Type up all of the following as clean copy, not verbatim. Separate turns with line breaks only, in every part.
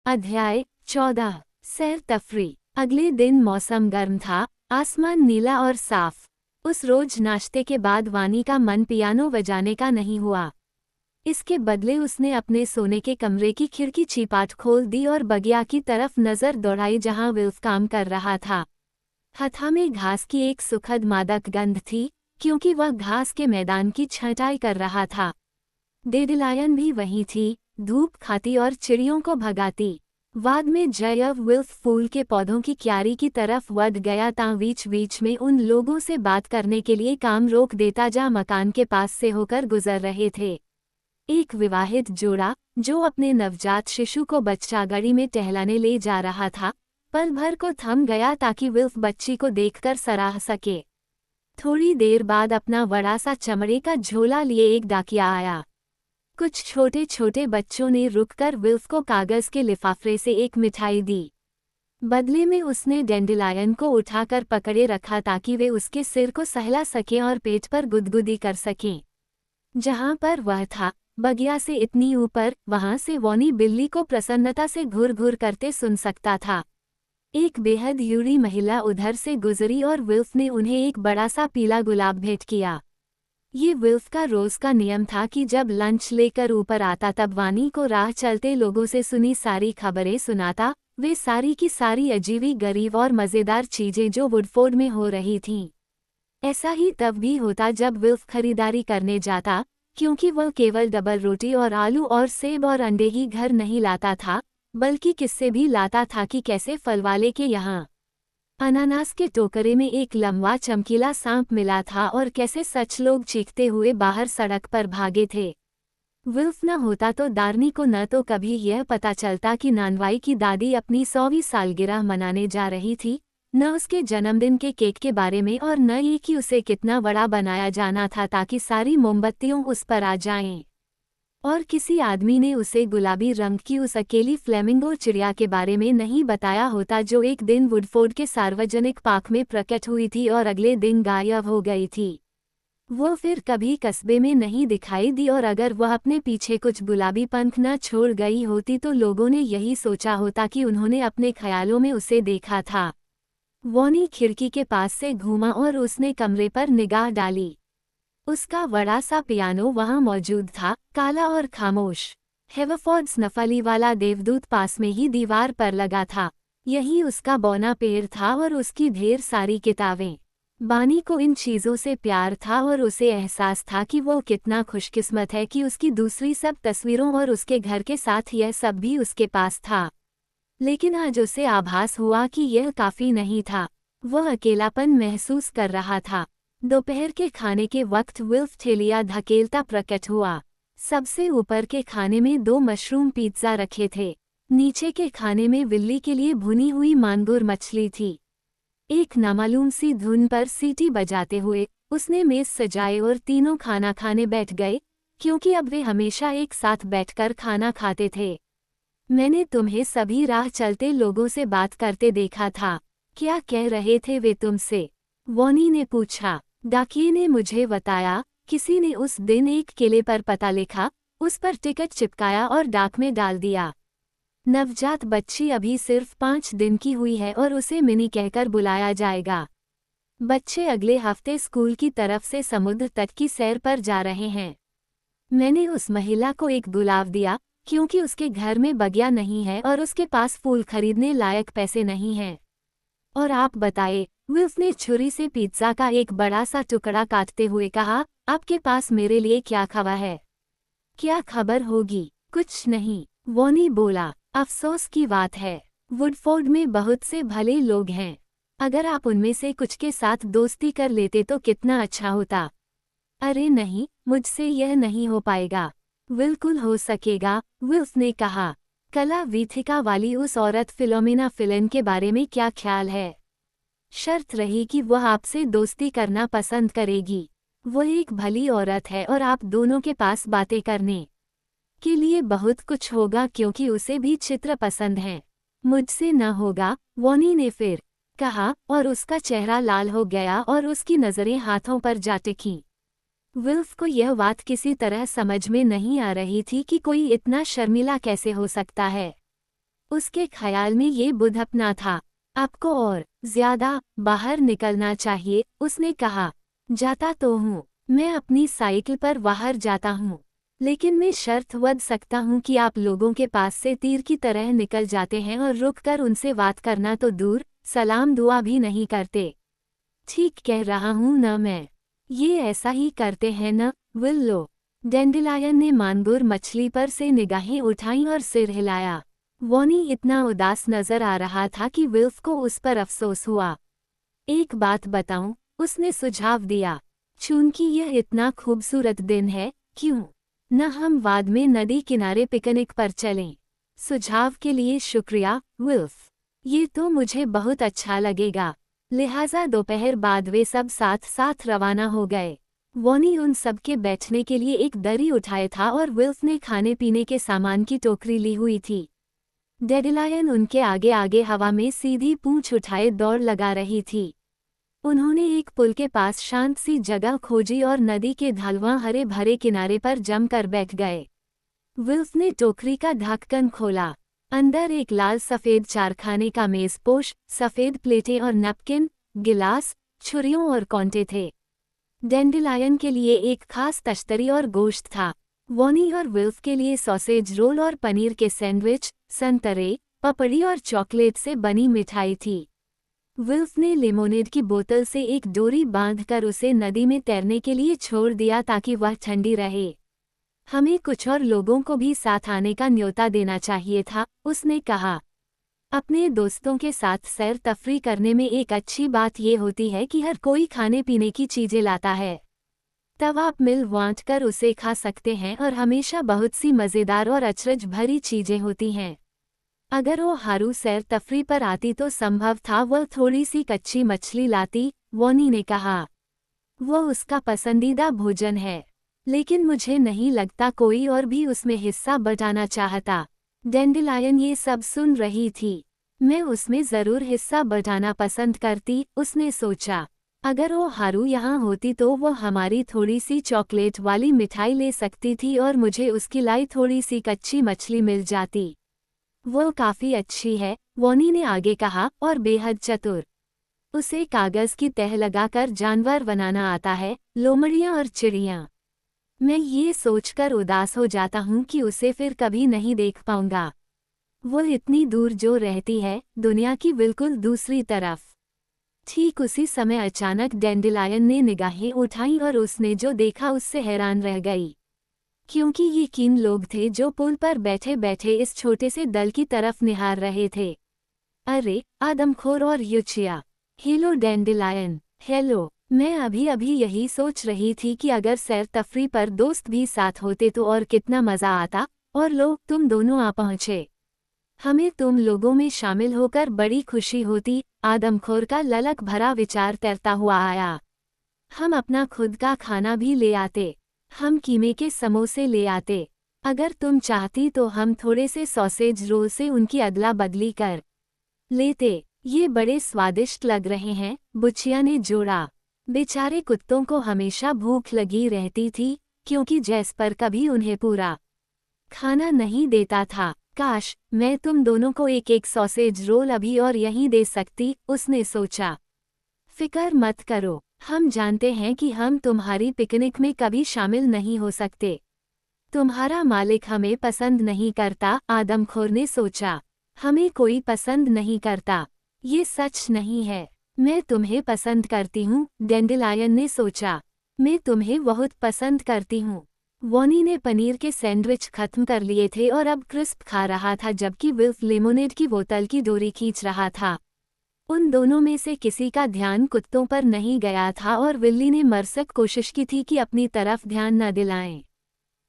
अध्याय 14। सैर तफरी। अगले दिन मौसम गर्म था, आसमान नीला और साफ। उस रोज नाश्ते के बाद वानी का मन पियानो बजाने का नहीं हुआ। इसके बदले उसने अपने सोने के कमरे की खिड़की चीपाट खोल दी और बगिया की तरफ नजर दौड़ाई जहां विल्फ काम कर रहा था। हथा में घास की एक सुखद मादक गंध थी, क्योंकि वह घास के मैदान की छंटाई कर रहा था। डेडेलायन भी वहीं थी, धूप खाती और चिड़ियों को भगाती। बाद में जयव विल्फ फूल के पौधों की क्यारी की तरफ बढ़ गया ता बीच बीच में उन लोगों से बात करने के लिए काम रोक देता जा मकान के पास से होकर गुजर रहे थे। एक विवाहित जोड़ा, जो अपने नवजात शिशु को बच्चागाड़ी में टहलाने ले जा रहा था, पल भर को थम गया ताकि विल्फ बच्ची को देखकर सराह सके। थोड़ी देर बाद अपना बड़ा सा चमड़े का झोला लिए एक डाकिया आया। कुछ छोटे छोटे बच्चों ने रुककर विल्फ को कागज के लिफाफे से एक मिठाई दी। बदले में उसने डेंडेलायन को उठाकर पकड़े रखा ताकि वे उसके सिर को सहला सकें और पेट पर गुदगुदी कर सकें। जहां पर वह था, बगिया से इतनी ऊपर, वहां से वॉनी बिल्ली को प्रसन्नता से घुर घुर करते सुन सकता था। एक बेहद यूरी महिला उधर से गुजरी और विल्फ ने उन्हें एक बड़ा सा पीला गुलाब भेंट किया। ये विल्फ का रोज का नियम था कि जब लंच लेकर ऊपर आता तब वानी को राह चलते लोगों से सुनी सारी खबरें सुनाता, वे सारी की सारी अजीबी गरीब और मज़ेदार चीजें जो वुडफोर्ड में हो रही थीं। ऐसा ही तब भी होता जब विल्फ खरीदारी करने जाता, क्योंकि वह केवल डबल रोटी और आलू और सेब और अंडे ही घर नहीं लाता था, बल्कि किस्से भी लाता था कि कैसे फलवाले के यहाँ अनानास के टोकरे में एक लंबा चमकीला सांप मिला था और कैसे सच लोग चीखते हुए बाहर सड़क पर भागे थे। विल्फ न होता तो दार्नी को न तो कभी यह पता चलता कि नानवाई की दादी अपनी 100वीं सालगिरह मनाने जा रही थी, न उसके जन्मदिन के केक के बारे में, और न ये कि उसे कितना बड़ा बनाया जाना था ताकि सारी मोमबत्तियों उस पर आ जाएं। और किसी आदमी ने उसे गुलाबी रंग की उस अकेली फ्लेमिंगो चिड़िया के बारे में नहीं बताया होता जो एक दिन वुडफोर्ड के सार्वजनिक पार्क में प्रकट हुई थी और अगले दिन गायब हो गई थी। वो फिर कभी कस्बे में नहीं दिखाई दी, और अगर वह अपने पीछे कुछ गुलाबी पंख न छोड़ गई होती तो लोगों ने यही सोचा होता कि उन्होंने अपने ख्यालों में उसे देखा था। वॉनी खिड़की के पास से घूमा और उसने कमरे पर निगाह डाली। उसका बड़ा सा पियानो वहां मौजूद था, काला और खामोश। हेवरफोर्ड्स नफली वाला देवदूत पास में ही दीवार पर लगा था। यही उसका बौना पेड़ था और उसकी ढेर सारी किताबें। बानी को इन चीज़ों से प्यार था और उसे एहसास था कि वो कितना खुशकिस्मत है कि उसकी दूसरी सब तस्वीरों और उसके घर के साथ यह सब भी उसके पास था। लेकिन आज उसे आभास हुआ कि यह काफ़ी नहीं था। वह अकेलापन महसूस कर रहा था। दोपहर के खाने के वक्त विल्फ ठेलिया धकेलता प्रकट हुआ। सबसे ऊपर के खाने में 2 मशरूम पिज्ज़ा रखे थे। नीचे के खाने में बिल्ली के लिए भुनी हुई मांगुर मछली थी। एक नामालूम सी धुन पर सीटी बजाते हुए उसने मेज सजाए और तीनों खाना खाने बैठ गए, क्योंकि अब वे हमेशा एक साथ बैठकर खाना खाते थे। मैंने तुम्हें सभी राह चलते लोगों से बात करते देखा था। क्या कह रहे थे वे तुमसे? वॉनी ने पूछा। डाकिये ने मुझे बताया, किसी ने उस दिन एक किले पर पता लिखा, उस पर टिकट चिपकाया और डाक में डाल दिया। नवजात बच्ची अभी सिर्फ 5 दिन की हुई है और उसे मिनी कहकर बुलाया जाएगा। बच्चे अगले हफ्ते स्कूल की तरफ से समुद्र तट की सैर पर जा रहे हैं। मैंने उस महिला को एक गुलाब दिया, क्योंकि उसके घर में बगिया नहीं है और उसके पास फूल खरीदने लायक पैसे नहीं हैं। और आप बताए, विल्फ ने छुरी से पिज्जा का एक बड़ा सा टुकड़ा काटते हुए कहा, आपके पास मेरे लिए क्या खबर है? क्या खबर होगी? कुछ नहीं, वॉनी बोला। अफसोस की बात है, वुडफोर्ड में बहुत से भले लोग हैं। अगर आप उनमें से कुछ के साथ दोस्ती कर लेते तो कितना अच्छा होता। अरे नहीं, मुझसे यह नहीं हो पाएगा। बिल्कुल हो सकेगा, विल्फ ने कहा। कला वीथिका वाली उस औरत फिलोमिना फिलन के बारे में क्या ख्याल है? शर्त रही कि वह आपसे दोस्ती करना पसंद करेगी। वह एक भली औरत है और आप दोनों के पास बातें करने के लिए बहुत कुछ होगा, क्योंकि उसे भी चित्र पसंद हैं। मुझसे न होगा, वॉनी ने फिर कहा, और उसका चेहरा लाल हो गया और उसकी नज़रें हाथों पर जा टिकीं। विल्फ को यह बात किसी तरह समझ में नहीं आ रही थी कि कोई इतना शर्मीला कैसे हो सकता है। उसके ख्याल में ये बुध अपना था। आपको और ज्यादा बाहर निकलना चाहिए, उसने कहा। जाता तो हूँ, मैं अपनी साइकिल पर बाहर जाता हूँ, लेकिन मैं शर्त वध सकता हूँ कि आप लोगों के पास से तीर की तरह निकल जाते हैं और रुककर उनसे बात करना तो दूर, सलाम दुआ भी नहीं करते। ठीक कह रहा हूँ न मैं? ये ऐसा ही करते हैं न, विल्लो? डेंडिलायन ने मांगुर मछली पर से निगाहें उठाईं और सिर हिलाया। वॉनी इतना उदास नजर आ रहा था कि विल्फ को उस पर अफसोस हुआ। एक बात बताऊं, उसने सुझाव दिया। चूंकि यह इतना खूबसूरत दिन है, क्यों न हम बाद में नदी किनारे पिकनिक पर चलें? सुझाव के लिए शुक्रिया, विल्फ। ये तो मुझे बहुत अच्छा लगेगा। लिहाजा दोपहर बाद वे सब साथ साथ रवाना हो गए। वॉनी उन सबके बैठने के लिए एक दरी उठाए था और विल्फ ने खाने पीने के सामान की टोकरी ली हुई थी। डेंडिलायन उनके आगे आगे हवा में सीधी पूंछ उठाए दौड़ लगा रही थी। उन्होंने एक पुल के पास शांत सी जगह खोजी और नदी के ढलवां हरे भरे किनारे पर जमकर बैठ गए। विल्फ ने टोकरी का ढक्कन खोला। अंदर एक लाल सफेद चारखाने का मेजपोश, सफेद प्लेटें और नैपकिन, गिलास, छुरियों और कौंटे थे। डेंडिलायन के लिए एक खास तश्तरी और गोश्त था। वॉनी और विल्फ के लिए सॉसेज रोल और पनीर के सैंडविच, संतरे, पपड़ी और चॉकलेट से बनी मिठाई थी। विल्फ ने लेमोनेड की बोतल से एक डोरी बांधकर उसे नदी में तैरने के लिए छोड़ दिया ताकि वह ठंडी रहे। हमें कुछ और लोगों को भी साथ आने का न्योता देना चाहिए था, उसने कहा। अपने दोस्तों के साथ सैर तफरी करने में एक अच्छी बात यह होती है कि हर कोई खाने पीने की चीजें लाता है। तब आप मिल बांट कर उसे खा सकते हैं और हमेशा बहुत सी मज़ेदार और अचरज भरी चीजें होती हैं। अगर वो हारू सैर तफरी पर आती तो संभव था वह थोड़ी सी कच्ची मछली लाती, वॉनी ने कहा। वो उसका पसंदीदा भोजन है, लेकिन मुझे नहीं लगता कोई और भी उसमें हिस्सा बटाना चाहता। डेंडिलायन ये सब सुन रही थी। मैं उसमें जरूर हिस्सा बटाना पसंद करती, उसने सोचा। अगर वो हारू यहाँ होती तो वो हमारी थोड़ी सी चॉकलेट वाली मिठाई ले सकती थी और मुझे उसकी लाई थोड़ी सी कच्ची मछली मिल जाती। वो काफी अच्छी है, वॉनी ने आगे कहा, और बेहद चतुर। उसे कागज की तह लगाकर जानवर बनाना आता है, लोमड़ियाँ और चिड़ियाँ। मैं ये सोचकर उदास हो जाता हूँ कि उसे फिर कभी नहीं देख पाऊंगा। वो इतनी दूर जो रहती है, दुनिया की बिल्कुल दूसरी तरफ। ठीक उसी समय अचानक डेंडिलायन ने निगाहें उठाईं और उसने जो देखा उससे हैरान रह गई। क्योंकि ये किन लोग थे जो पुल पर बैठे बैठे इस छोटे से दल की तरफ निहार रहे थे। अरे, आदमखोर और युचिया। हेलो डेंडिलायन। हेलो। मैं अभी अभी यही सोच रही थी कि अगर सैर तफरी पर दोस्त भी साथ होते तो और कितना मजा आता। और लो, तुम दोनों आ पहुँचे। हमें तुम लोगों में शामिल होकर बड़ी खुशी होती। आदमखोर का ललक भरा विचार तैरता हुआ आया। हम अपना खुद का खाना भी ले आते। हम कीमे के समोसे ले आते। अगर तुम चाहती तो हम थोड़े से सॉसेज रोल से उनकी अदला बदली कर लेते। ये बड़े स्वादिष्ट लग रहे हैं, बुचिया ने जोड़ा। बेचारे कुत्तों को हमेशा भूख लगी रहती थी, क्योंकि जैस्पर कभी उन्हें पूरा खाना नहीं देता था। काश मैं तुम दोनों को एक एक सॉसेज रोल अभी और यहीं दे सकती, उसने सोचा। फिकर मत करो, हम जानते हैं कि हम तुम्हारी पिकनिक में कभी शामिल नहीं हो सकते। तुम्हारा मालिक हमें पसंद नहीं करता, आदमखोर ने सोचा। हमें कोई पसंद नहीं करता। ये सच नहीं है। मैं तुम्हें पसंद करती हूँ, डेंडिलायन ने सोचा। मैं तुम्हें बहुत पसंद करती हूँ। वॉनी ने पनीर के सैंडविच खत्म कर लिए थे और अब क्रिस्प खा रहा था जबकि विल्फ लेमोनेड की बोतल की डोरी खींच रहा था। उन दोनों में से किसी का ध्यान कुत्तों पर नहीं गया था और विल्ली ने मरसक कोशिश की थी कि अपनी तरफ ध्यान न दिलाएं।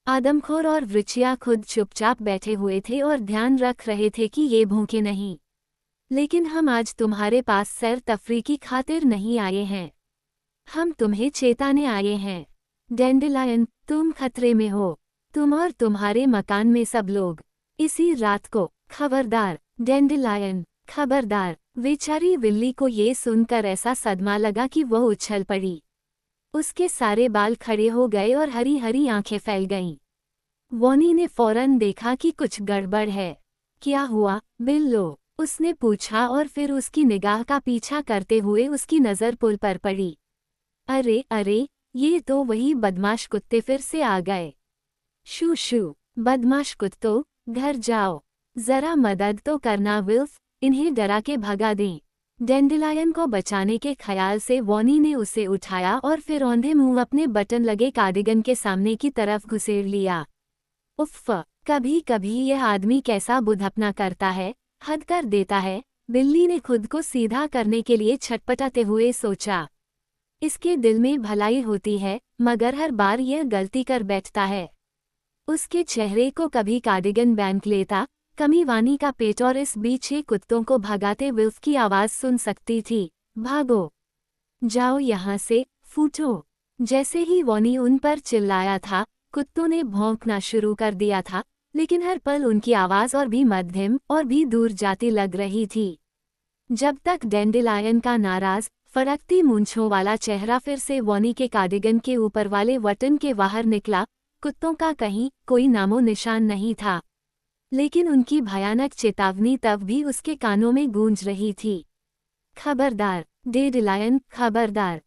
आदमखोर और वृचिया खुद चुपचाप बैठे हुए थे और ध्यान रख रहे थे कि ये भूखे नहीं। लेकिन हम आज तुम्हारे पास सैर तफरी की खातिर नहीं आए हैं। हम तुम्हें चेताने आए हैं। डेंडिलायन, तुम खतरे में हो। तुम और तुम्हारे मकान में सब लोग। इसी रात को। खबरदार। डेंडिलायन, खबरदार। बेचारी विल्ली को ये सुनकर ऐसा सदमा लगा कि वह उछल पड़ी। उसके सारे बाल खड़े हो गए और हरी हरी आंखें फैल गईं। वॉनी ने फौरन देखा कि कुछ गड़बड़ है, क्या हुआ बिल्लो? उसने पूछा और फिर उसकी निगाह का पीछा करते हुए उसकी नज़र पुल पर पड़ी। अरे अरे, ये तो वही बदमाश कुत्ते फिर से आ गए। शू शू, बदमाश कुत्तों, घर जाओ। जरा मदद तो करना विल्फ, इन्हें डरा के भगा दें। डेंडेलायन को बचाने के ख्याल से वॉनी ने उसे उठाया और फिर औंधे मुंह अपने बटन लगे कार्डिगन के सामने की तरफ घुसेड़ लिया। उफ़, कभी कभी यह आदमी कैसा बुढ़पना करता है, हद कर देता है। बिल्ली ने खुद को सीधा करने के लिए छटपटाते हुए सोचा। इसके दिल में भलाई होती है, मगर हर बार यह गलती कर बैठता है। उसके चेहरे को कभी कार्डिगन बैंक लेता, कभी वानी का पेट, और इस बीच ये कुत्तों को भगाते विल्फ की आवाज़ सुन सकती थी। भागो, जाओ यहाँ से, फूटो। जैसे ही वॉनी उन पर चिल्लाया था, कुत्तों ने भौंकना शुरू कर दिया था, लेकिन हर पल उनकी आवाज़ और भी मध्यम और भी दूर जाती लग रही थी। जब तक डेंडेलायन का नाराज, फड़कती मूंछों वाला चेहरा फिर से वॉनी के कार्डिगन के ऊपर वाले बटन के बाहर निकला, कुत्तों का कहीं कोई नामो निशान नहीं था। लेकिन उनकी भयानक चेतावनी तब भी उसके कानों में गूंज रही थी। खबरदार डेंडेलायन, खबरदार।